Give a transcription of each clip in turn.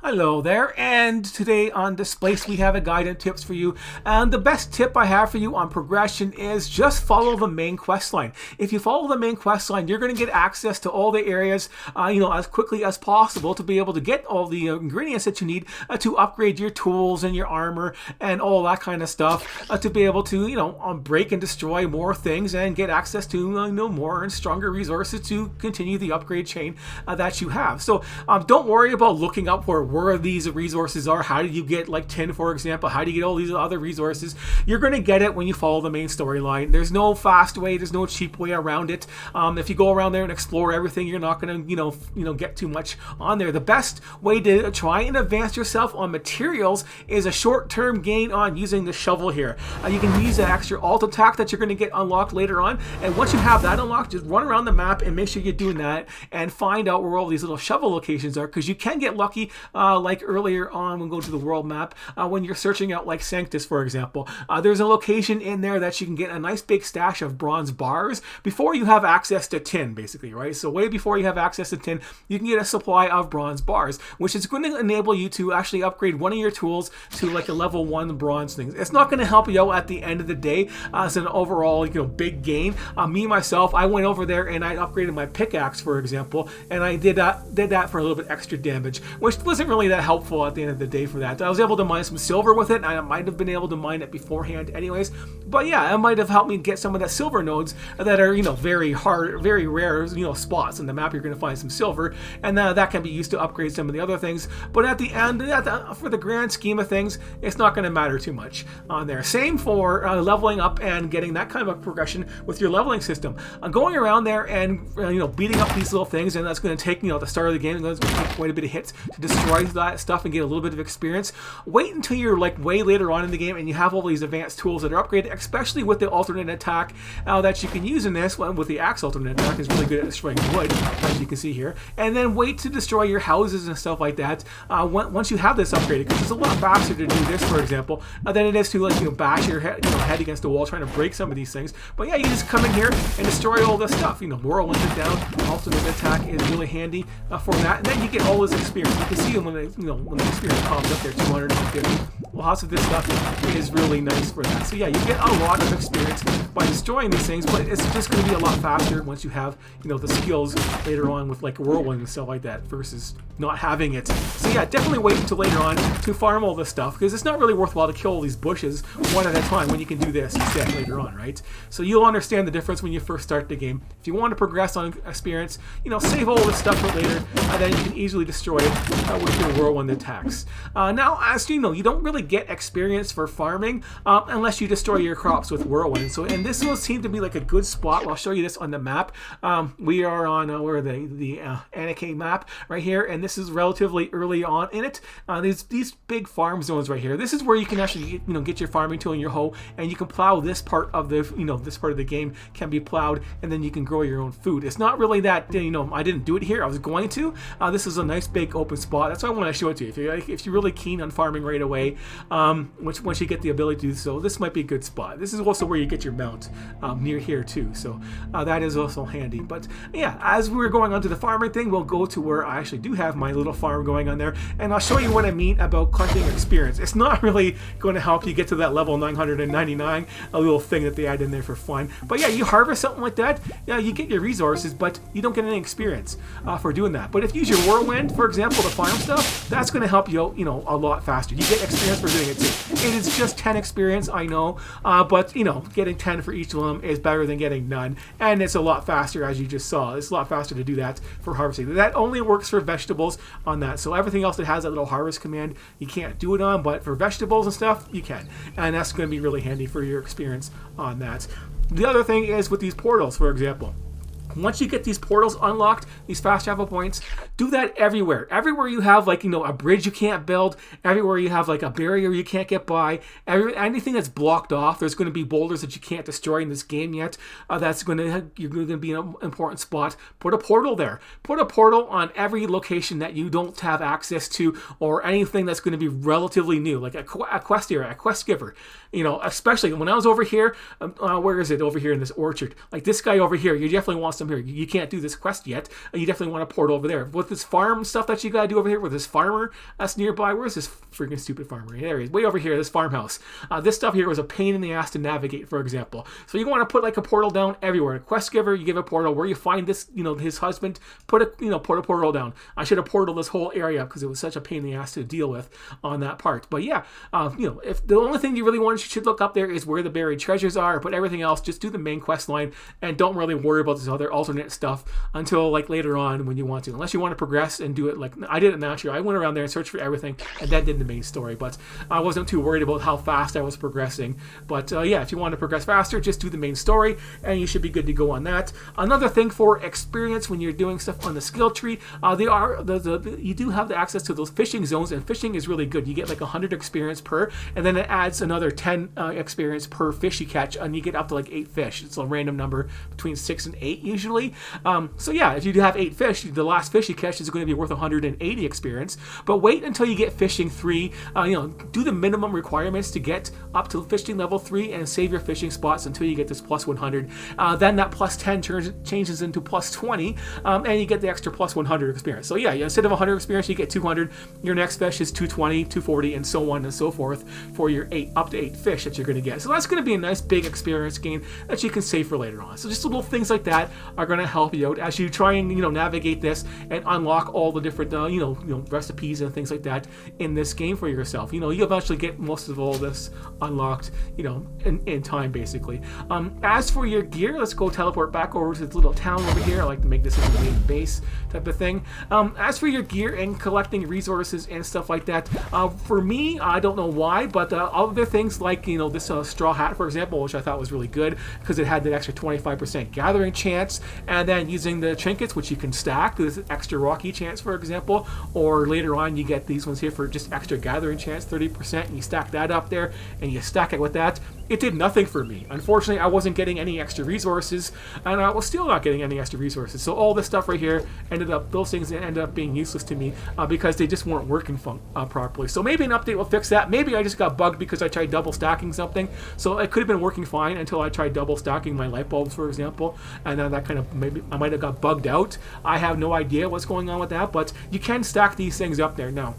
Hello there, and today on Dysplaced we have a guide and tips for you. And the best tip I have for you on progression is just follow the main quest line. If you follow the main quest line, you're going to get access to all the areas, as quickly as possible to be able to get all the ingredients that you need to upgrade your tools and your armor and all that kind of stuff to be able to, break and destroy more things and get access to more and stronger resources to continue the upgrade chain that you have. So don't worry about looking up where these resources are. How do you get like tin, for example? How do you get all these other resources? You're going to get it when you follow the main storyline. There's no fast way, there's no cheap way around it. If you go around there and explore everything, you're not going to get too much on there. The best way to try and advance yourself on materials is a short-term gain on using the shovel here. You can use that extra alt attack that you're going to get unlocked later on, and once you have that unlocked, just run around the map and make sure you're doing that and find out where all these little shovel locations are, because you can get lucky like earlier on when we go to the world map, when you're searching out like Sanctus, for example. There's a location in there that you can get a nice big stash of bronze bars before you have access to tin, basically, right? So way before you have access to tin, you can get a supply of bronze bars, which is going to enable you to actually upgrade one of your tools to like a level 1 bronze thing. It's not going to help you out at the end of the day as an overall big gain. Me myself, I went over there and I upgraded my pickaxe, for example, and I did that for a little bit extra damage, which wasn't really that helpful at the end of the day for that. I was able to mine some silver with it. I might have been able to mine it beforehand anyways, but yeah, it might have helped me get some of that silver nodes that are very hard, very rare spots in the map. You're going to find some silver, and that can be used to upgrade some of the other things. But at the end, for the grand scheme of things, it's not going to matter too much on there. Same for leveling up and getting that kind of a progression with your leveling system. Going around there and beating up these little things, and that's going to take the start of the game. That's going to take quite a bit of hits to destroy that stuff and get a little bit of experience. Wait until you're like way later on in the game and you have all these advanced tools that are upgraded, especially with the alternate attack that you can use in this one. With the axe alternate attack is really good at destroying wood, as you can see here. And then wait to destroy your houses and stuff like that once you have this upgraded, because it's a lot faster to do this, for example, than it is to bash your head against the wall trying to break some of these things. But yeah, you just come in here and destroy all this stuff. Whirlwind it down. Alternate attack is really handy for that, and then you get all this experience. You can see when the experience pops up there, 250. Lots of this stuff is really nice for that. So yeah, you get a lot of experience by destroying these things, but it's just going to be a lot faster once you have the skills later on with like whirlwind and stuff like that versus not having it. So yeah, definitely wait until later on to farm all this stuff, because it's not really worthwhile to kill all these bushes one at a time when you can do this instead later on, right? So you'll understand the difference when you first start the game. If you want to progress on experience, save all this stuff for later, and then you can easily destroy it with your whirlwind attacks. Now, as you know, you don't really get experience for farming unless you destroy your crops with whirlwind. So, and this will seem to be like a good spot. I'll show you this on the map. We are on the Anarchy map right here, and this is relatively early on in it. These big farm zones right here. This is where you can actually get your farming tool and your hoe, and you can plow this part of the this part of the game can be plowed, and then you can grow your own food. It's not really that I didn't do it here. I was going to. This is a nice big open spot. That's why I want to show it to you. If you're really keen on farming right away, once you get the ability to do so, this might be a good spot. This is also where you get your mount near here too. So that is also handy. But yeah, as we're going on to the farming thing, we'll go to where I actually do have my little farm going on there, and I'll show you what I mean about collecting experience. It's not really going to help you get to that level 999, a little thing that they add in there for fun. But yeah, you harvest something like that, yeah, you get your resources, but you don't get any experience for doing that. But if you use your whirlwind, for example, to farm stuff, that's going to help you out, a lot faster. You get experience for doing it too. It is just 10 experience, I know, but getting 10 for each of them is better than getting none, and it's a lot faster, as you just saw. It's a lot faster to do that for harvesting. That only works for vegetables on that. So everything else that has that little harvest command, you can't do it on, but for vegetables and stuff, you can, and that's going to be really handy for your experience on that. The other thing is with these portals, for example. Once you get these portals unlocked, these fast travel points, do that everywhere. Everywhere you have like, a bridge you can't build, everywhere you have like a barrier you can't get by, anything that's blocked off, there's going to be boulders that you can't destroy in this game yet. You're going to be in an important spot. Put a portal there. Put a portal on every location that you don't have access to, or anything that's going to be relatively new, like a quest area, a quest giver. Especially when I was over here, where is it over here in this orchard? Like this guy over here, you definitely want some some here. You can't do this quest yet. You definitely want to port over there. With this farm stuff that you got to do over here with this farmer that's nearby. Where's this freaking stupid farmer? There he is, way over here, this farmhouse. This stuff here was a pain in the ass to navigate, for example. So you want to put like a portal down everywhere. A quest giver, you give a portal. Where you find this, his husband, put a portal down. I should have portaled this whole area because it was such a pain in the ass to deal with on that part. But yeah, if the only thing you really want, you should look up there is where the buried treasures are. But everything else, just do the main quest line and don't really worry about this other alternate stuff until like later on when you want to. Unless you want to progress and do it like I did it last year. I went around there and searched for everything, and that did the main story. But I wasn't too worried about how fast I was progressing. But yeah, if you want to progress faster, just do the main story, and you should be good to go on that. Another thing for experience when you're doing stuff on the skill tree, you do have the access to those fishing zones, and fishing is really good. You get like 100 experience per, and then it adds another 10 experience per fish you catch, and you get up to like 8 fish. It's a random number between 6 and 8 usually. So yeah, if you do have 8 fish, the last fish you catch is going to be worth 180 experience. But wait until you get fishing 3. Do the minimum requirements to get up to fishing level 3 and save your fishing spots until you get this plus 100. Then that plus 10 changes into plus 20, and you get the extra plus 100 experience. So yeah, instead of 100 experience, you get 200. Your next fish is 220, 240, and so on and so forth for your up to 8 fish that you're going to get. So that's going to be a nice big experience gain that you can save for later on. So just little things like that are going to help you out as you try and navigate this and unlock all the different recipes and things like that in this game for yourself. You eventually get most of all this unlocked in time basically. As for your gear, let's go teleport back over to this little town over here. I like to make this as a main base type of thing. As for your gear and collecting resources and stuff like that, for me, I don't know why, but other things like this straw hat, for example, which I thought was really good because it had that extra 25% gathering chance, and then using the trinkets, which you can stack, this extra rocky chance, for example, or later on you get these ones here for just extra gathering chance, 30%, and you stack that up there and you stack it with that. It did nothing for me. Unfortunately, I wasn't getting any extra resources, and I was still not getting any extra resources. So all this stuff right here those things ended up being useless to me because they just weren't working properly. So maybe an update will fix that. Maybe I just got bugged because I tried double stacking something. So it could have been working fine until I tried double stacking my light bulbs, for example, and then that kind of maybe I might have got bugged out. I have no idea what's going on with that, but you can stack these things up there now.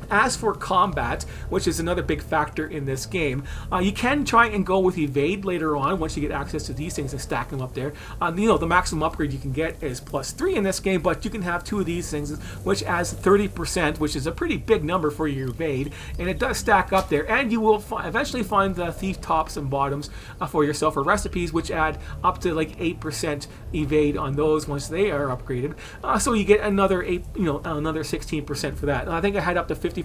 As for combat, which is another big factor in this game, you can try and go with evade later on once you get access to these things and stack them up there. The maximum upgrade you can get is plus 3 in this game, but you can have 2 of these things, which adds 30%, which is a pretty big number for your evade, and it does stack up there. And you will eventually find the thief tops and bottoms for yourself or recipes, which add up to like 8% evade on those once they are upgraded. So you get another 16% for that. And I think I had up to 54%.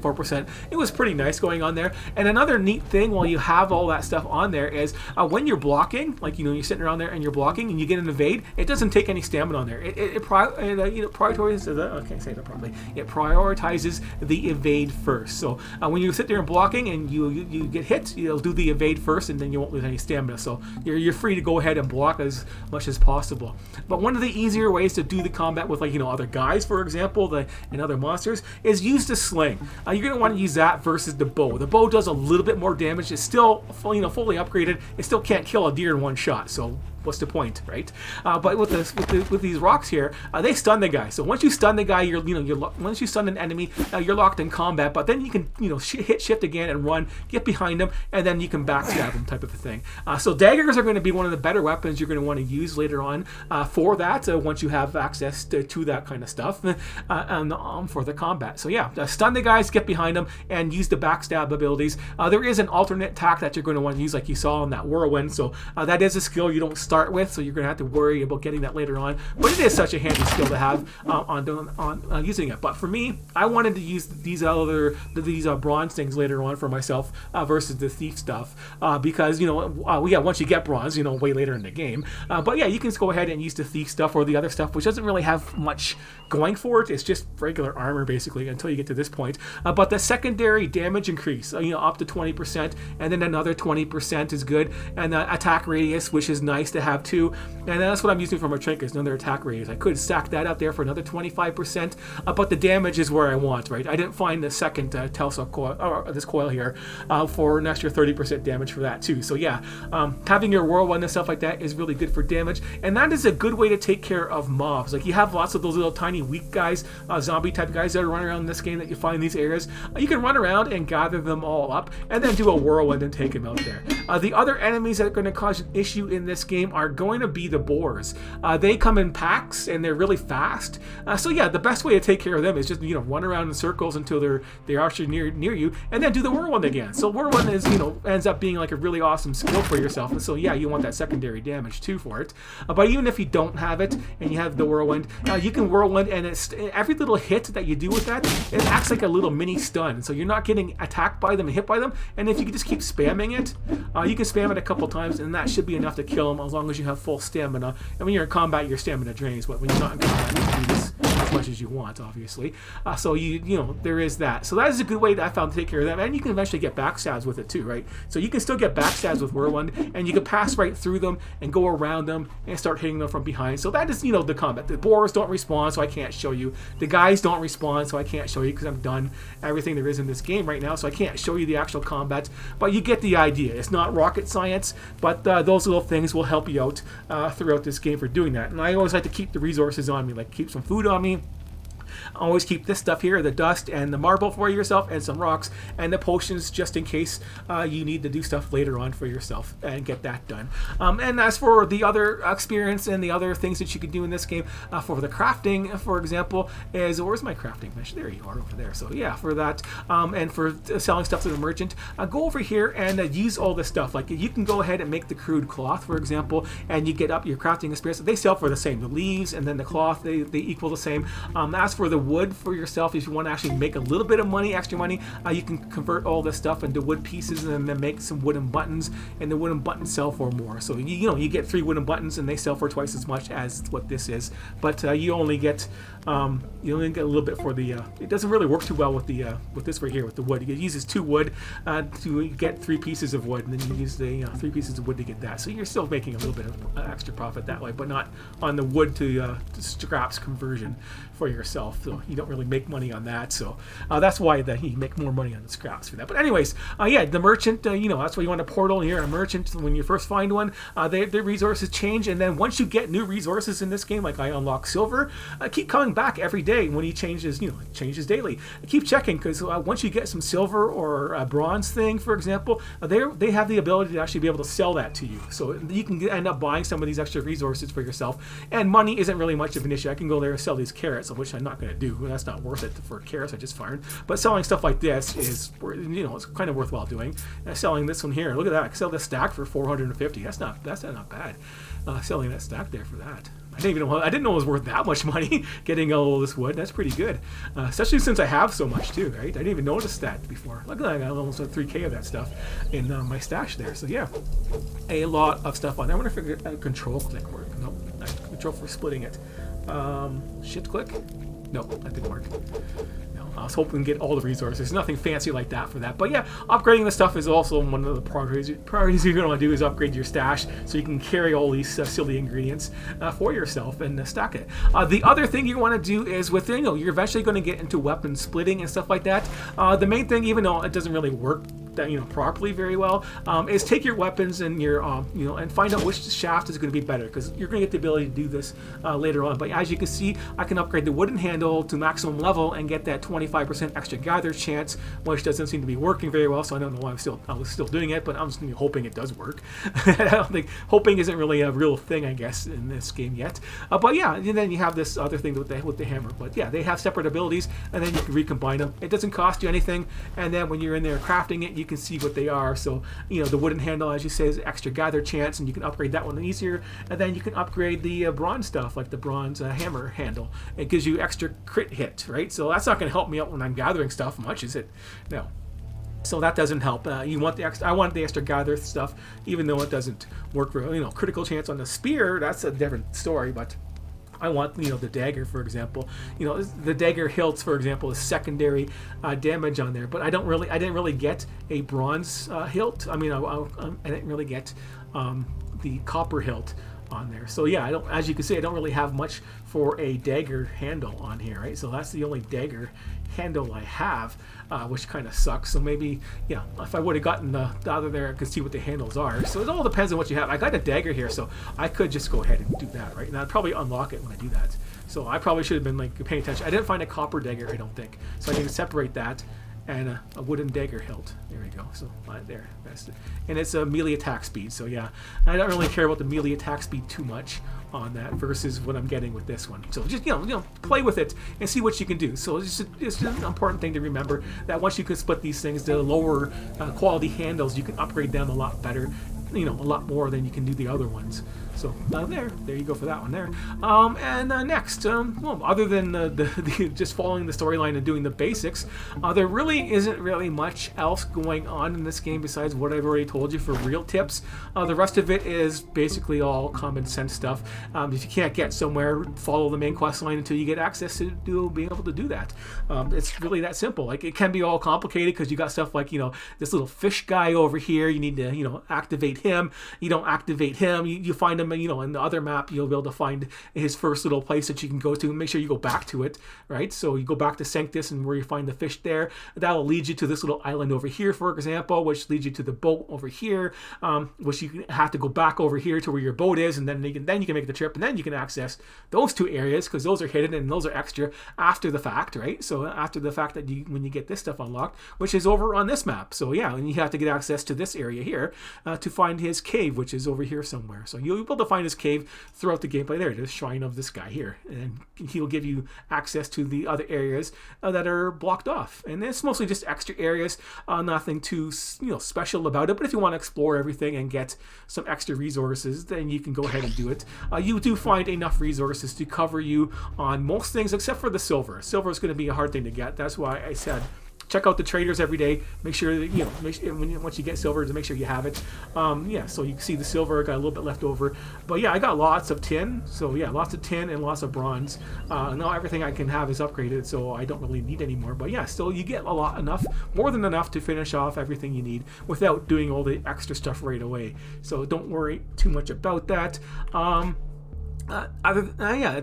It was pretty nice going on there. And another neat thing while you have all that stuff on there is when you're blocking, like you're sitting around there and you're blocking and you get an evade, it doesn't take any stamina on there. It prioritizes. I can't say that properly. It prioritizes the evade first. So when you sit there and blocking and you get hit, you'll do the evade first, and then you won't lose any stamina. So you're free to go ahead and block as much as possible. But one of the easier ways to do the combat with other guys, for example, and other monsters, is use the sling. You're going to want to use that versus the bow. The bow does a little bit more damage. It's still fully upgraded. It still can't kill a deer in one shot. So what's the point, right? But with these rocks here, they stun the guy. So once you stun the guy, once you stun an enemy, you're locked in combat. But then you can hit shift again and run, get behind them, and then you can backstab them, type of a thing. So daggers are going to be one of the better weapons you're going to want to use later on for that. Once you have access to that kind of stuff and for the combat. So yeah, stun the guys, get behind them, and use the backstab abilities. There is an alternate attack that you're going to want to use, like you saw in that whirlwind. So that is a skill you don't start with, so you're going to have to worry about getting that later on. But it is such a handy skill to have on using it. But for me, I wanted to use these bronze things later on for myself versus the thief stuff because once you get bronze, way later in the game. But yeah, you can just go ahead and use the thief stuff or the other stuff, which doesn't really have much going for it. It's just regular armor basically until you get to this point. But the secondary damage increase, up to 20%, and then another 20% is good, and the attack radius, which is nice to have too. And that's what I'm using for my trinkets, another attack radius. I could stack that up there for another 25%, but the damage is where I want, right? I didn't find the second Telsa coil, or this coil here, for an extra 30% damage for that too. So yeah, having your whirlwind and stuff like that is really good for damage, and that is a good way to take care of mobs. Like, you have lots of those little tiny weak guys, zombie type guys that are running around in this game that you find in these areas. You can run around and gather them all up, and then do a whirlwind and take them out there. The other enemies that are going to cause an issue in this game are going to be the boars. They come in packs and they're really fast. So yeah, the best way to take care of them is just, you know, run around in circles until they're actually near you, and then do the whirlwind again. So whirlwind is, you know, ends up being like a really awesome skill for yourself. And so yeah, you want that secondary damage too for it. But even if you don't have it and you have the whirlwind, you can whirlwind, and it's every little hit that you do with that, it acts like a little mini stun. So you're not getting attacked by them and hit by them. And if you can just keep spamming it, you can spam it a couple times, and that should be enough to kill them as long as you have full stamina. And when you're in combat, your stamina drains, but when you're not in combat, you can do this as much as you want, obviously. So you know, there is that. So that is a good way that I found to take care of them, and you can eventually get backstabs with it too, right? So you can still get backstabs with whirlwind, and you can pass right through them and go around them and start hitting them from behind. So that is, you know, the combat. The boars don't respawn, so I can't show you. The guys don't respawn, so I can't show you because I'm done everything there is in this game right now, so I can't show you the actual combat. But you get the idea. It's not rocket science, but those little things will help you out throughout this game for doing that. And I always like to keep the resources on me, like keep some food on me. Always keep this stuff here, the dust and the marble for yourself, and some rocks, and the potions just in case you need to do stuff later on for yourself and get that done. And as for the other experience and the other things that you can do in this game, for the crafting, for example, is, where's my crafting bench? There you are, over there. So yeah, for that, and for selling stuff to the merchant, go over here and use all this stuff. Like, you can go ahead and make the crude cloth, for example, and you get up your crafting experience. They sell for the same. The leaves and then the cloth, they equal the same. As for the wood for yourself, if you want to actually make a little bit of money, extra money, you can convert all this stuff into wood pieces and then make some wooden buttons, and the wooden buttons sell for more. So you know, you get 3 wooden buttons and they sell for twice as much as what this is, but you only get a little bit for the it doesn't really work too well with the with this right here with the wood. It uses 2 wood to get 3 pieces of wood, and then you use the 3 pieces of wood to get that. So you're still making a little bit of extra profit that way, but not on the wood to scraps conversion for yourself. So you don't really make money on that. So that's why you make more money on the scraps for that. But anyways, yeah, the merchant, you know, that's why you want a portal here. A merchant, when you first find one, their resources change, and then once you get new resources in this game, like I unlock silver, keep coming back every day when he changes, you know, it changes daily. Keep checking, because once you get some silver or a bronze thing, for example, they have the ability to actually be able to sell that to you. So you can end up buying some of these extra resources for yourself, and money isn't really much of an issue. I can go there and sell these carrots, which I'm not going to do. That's not worth it for carrots I just farmed. But selling stuff like this is, you know, it's kind of worthwhile doing. Selling this one here, look at that. I can sell this stack for 450. That's not bad. Selling that stack there for that. I didn't know it was worth that much money getting all this wood. That's pretty good, especially since I have so much too, right? I didn't even notice that before. Look at that, I got almost 3K of that stuff in my stash there. So yeah, a lot of stuff on there. I wonder if a control click work. Nope, control for splitting it. Shift click. Nope, that didn't work. No, I was hoping to get all the resources. Nothing fancy like that for that. But yeah, upgrading the stuff is also one of the priorities you're going to want to do, is upgrade your stash so you can carry all these silly ingredients for yourself and stack it. The other thing you want to do is within, you know, you're eventually going to get into weapon splitting and stuff like that. The main thing, even though it doesn't really work that, you know, properly very well, is take your weapons and your you know, and find out which shaft is going to be better, because you're going to get the ability to do this later on. But as you can see, I can upgrade the wooden handle to maximum level and get that 25% extra gather chance, which doesn't seem to be working very well. So I don't know why I was still doing it, but I'm just hoping it does work. I don't think hoping isn't really a real thing, I guess, in this game yet. But yeah, and then you have this other thing with the hammer. But yeah, they have separate abilities, and then you can recombine them. It doesn't cost you anything, and then when you're in there crafting it, you can see what they are. So, you know, the wooden handle, as you say, is extra gather chance, and you can upgrade that one easier. And then you can upgrade the bronze stuff, like the bronze hammer handle. It gives you extra crit hit, right? So that's not going to help me out when I'm gathering stuff much, is it? No. So that doesn't help. You want the extra. I want the extra gather stuff, even though it doesn't work for, you know, critical chance on the spear. That's a different story, but I want, you know, the dagger, for example. You know, the dagger hilts, for example, is secondary damage on there. But I didn't really get a bronze hilt. I mean, I didn't really get the copper hilt on there. So yeah, I don't, as you can see, I don't really have much for a dagger handle on here, right? So that's the only dagger handle I have, which kind of sucks. So maybe, yeah, if I would have gotten the other there, I could see what the handles are. So it all depends on what you have. I got a dagger here, so I could just go ahead and do that, right? And I'd probably unlock it when I do that. So I probably should have been like paying attention. I didn't find a copper dagger, I don't think. So I need to separate that and a wooden dagger hilt. There we go. So there, that's it. And it's a melee attack speed. So yeah, I don't really care about the melee attack speed too much on that versus what I'm getting with this one. So just you know play with it and see what you can do. So it's just an important thing to remember that once you can split these things, the lower quality handles, you can upgrade them a lot better. You know, a lot more than you can do the other ones. So there you go for that one there. Next, well, other than the just following the storyline and doing the basics, there really isn't really much else going on in this game besides what I've already told you for real tips. The rest of it is basically all common sense stuff. If you can't get somewhere, follow the main quest line until you get access to being able to do that. It's really that simple. Like, it can be all complicated because you got stuff like, you know, this little fish guy over here. You need to, you know, activate him. You don't activate him. You find him, you know, in the other map, you'll be able to find his first little place that you can go to and make sure you go back to it, right? So you go back to Sanctus and where you find the fish there, that'll lead you to this little island over here, for example, which leads you to the boat over here, which you have to go back over here to where your boat is, and then you can make the trip, and then you can access those two areas because those are hidden and those are extra after the fact, right? So after the fact that when you get this stuff unlocked, which is over on this map. So yeah, and you have to get access to this area here to find his cave, which is over here somewhere. So you'll be able to find his cave throughout the gameplay. There, the shrine of this guy here, and he'll give you access to the other areas that are blocked off. And it's mostly just extra areas, nothing too special about it. But if you want to explore everything and get some extra resources, then you can go ahead and do it. You do find enough resources to cover you on most things except for the silver. Silver is going to be a hard thing to get. That's why I said check out the traders every day. Make sure that, once you get silver, to make sure you have it. Yeah, so you can see the silver, got a little bit left over. But yeah, I got lots of tin. So yeah, lots of tin and lots of bronze. Now everything I can have is upgraded, so I don't really need any more. But yeah, still you get more than enough to finish off everything you need without doing all the extra stuff right away. So don't worry too much about that.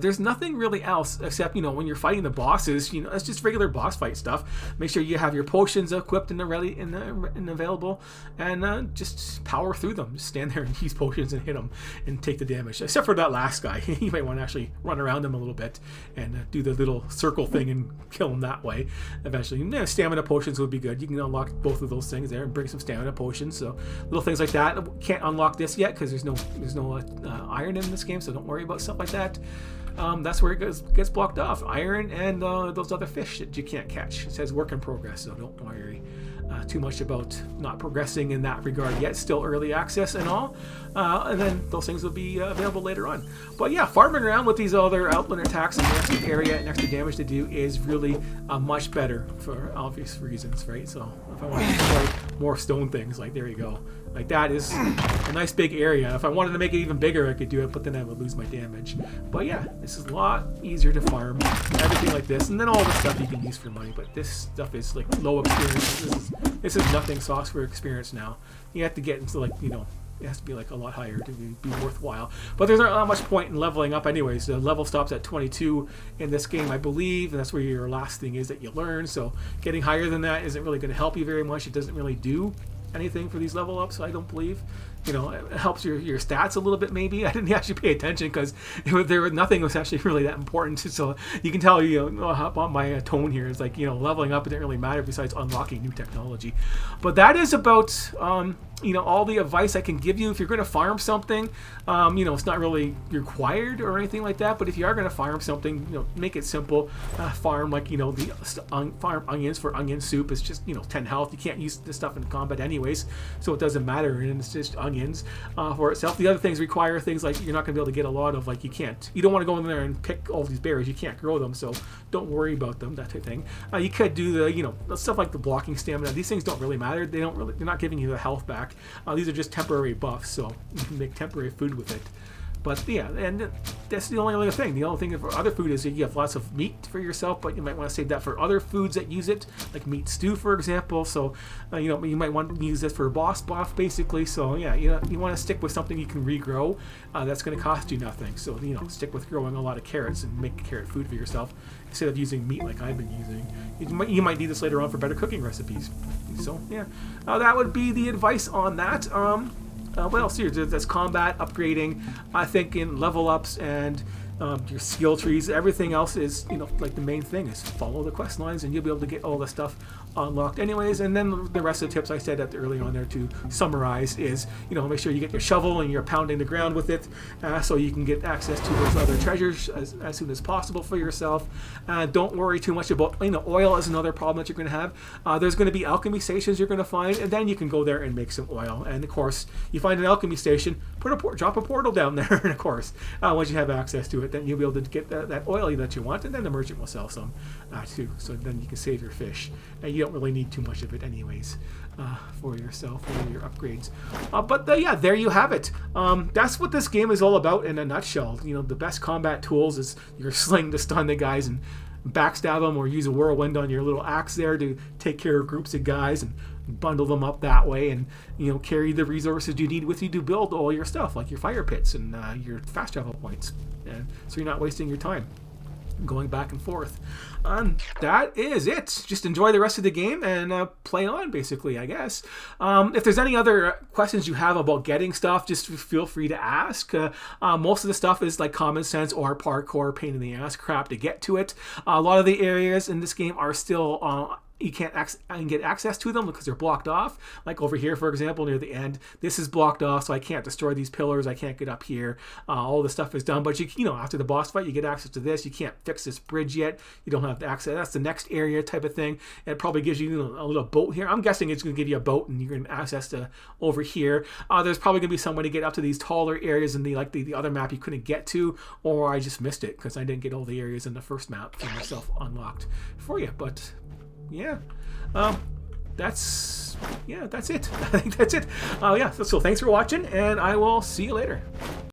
There's nothing really else except, when you're fighting the bosses, it's just regular boss fight stuff. Make sure you have your potions equipped and ready and available, and just power through them. Just stand there and use potions and hit them and take the damage. Except for that last guy, you might want to actually run around him a little bit and do the little circle thing and kill him that way. Eventually, stamina potions would be good. You can unlock both of those things there and bring some stamina potions. So little things like that. Can't unlock this yet because there's no iron in this game, so don't worry about stuff like that. That's where it gets blocked off. Iron and those other fish that you can't catch. It says work in progress, so don't worry too much about not progressing in that regard yet. Still early access and all. And then those things will be available later on. But yeah, farming around with these other outland attacks and the extra area and extra damage to do is really much better for obvious reasons, right? So if I want to destroy more stone things, like there you go. Like that is a nice big area. If I wanted to make it even bigger, I could do it, but then I would lose my damage. But yeah, this is a lot easier to farm. Everything like this, and then all the stuff you can use for money. But this stuff is like low experience. This is nothing sauce for experience now. You have to get into it has to be like a lot higher to be worthwhile. But there's not much point in leveling up anyways. The level stops at 22 in this game, I believe, and that's where your last thing is that you learn. So getting higher than that isn't really going to help you very much. It doesn't really do anything for these level ups, I don't believe. It helps your stats a little bit maybe. I didn't actually pay attention because nothing was actually really that important. So you can tell, on my tone here is like, leveling up, it didn't really matter besides unlocking new technology. But that is about, all the advice I can give you. If you're going to farm something, it's not really required or anything like that. But if you are going to farm something, make it simple. Farm farm onions for onion soup. It's just, 10 health. You can't use this stuff in combat anyways, so it doesn't matter. And it's just onions for itself. The other things require things like you're not going to be able to get a lot of, like you don't want to go in there and pick all these berries. You can't grow them, so don't worry about them, that type of thing. You could do the stuff like the blocking stamina. These things don't really matter. They're not giving you the health back. These are just temporary buffs, so you can make temporary food with it. But yeah, and that's the only other thing. The only thing for other food is you have lots of meat for yourself, but you might want to save that for other foods that use it, like meat stew, for example. So, you might want to use this for boss broth, basically. So yeah, you want to stick with something you can regrow. That's going to cost you nothing. So stick with growing a lot of carrots and make carrot food for yourself instead of using meat like I've been using. You might need this later on for better cooking recipes. So yeah, that would be the advice on that. What else here? There's combat, upgrading, I think in level ups and your skill trees. Everything else is, like the main thing is follow the quest lines and you'll be able to get all the stuff unlocked anyways. And then the rest of the tips I said at early on there to summarize is, make sure you get your shovel and you're pounding the ground with it so you can get access to those other treasures as soon as possible for yourself. Don't worry too much about, oil is another problem that you're going to have. There's going to be alchemy stations you're going to find, and then you can go there and make some oil. And of course, you find an alchemy station, drop a portal down there, and of course, once you have access to it, then you'll be able to get that oil that you want, and then the merchant will sell some too. So then you can save your fish. And you don't really need too much of it anyways for yourself or your upgrades. But yeah, there you have it. That's what this game is all about in a nutshell. The best combat tools is your sling to stun the guys and backstab them, or use a whirlwind on your little axe there to take care of groups of guys and bundle them up that way, and carry the resources you need with you to build all your stuff, like your fire pits and your fast travel points, so you're not wasting your time going back and forth. That is it. Just enjoy the rest of the game and play on, basically, I guess. If there's any other questions you have about getting stuff, just feel free to ask. Most of the stuff is like common sense or parkour, pain in the ass crap to get to it. A lot of the areas in this game are still you can't get access to them because they're blocked off. Like over here, for example, near the end, this is blocked off, so I can't destroy these pillars. I can't get up here. All the stuff is done, but after the boss fight, you get access to this. You can't fix this bridge yet. You don't have access. That's the next area type of thing. It probably gives you a little boat here. I'm guessing it's going to give you a boat, and you're going to access to over here. There's probably going to be some way to get up to these taller areas in the other map you couldn't get to, or I just missed it because I didn't get all the areas in the first map for myself unlocked for you. But yeah, that's it. I think that's it. So thanks for watching, and I will see you later.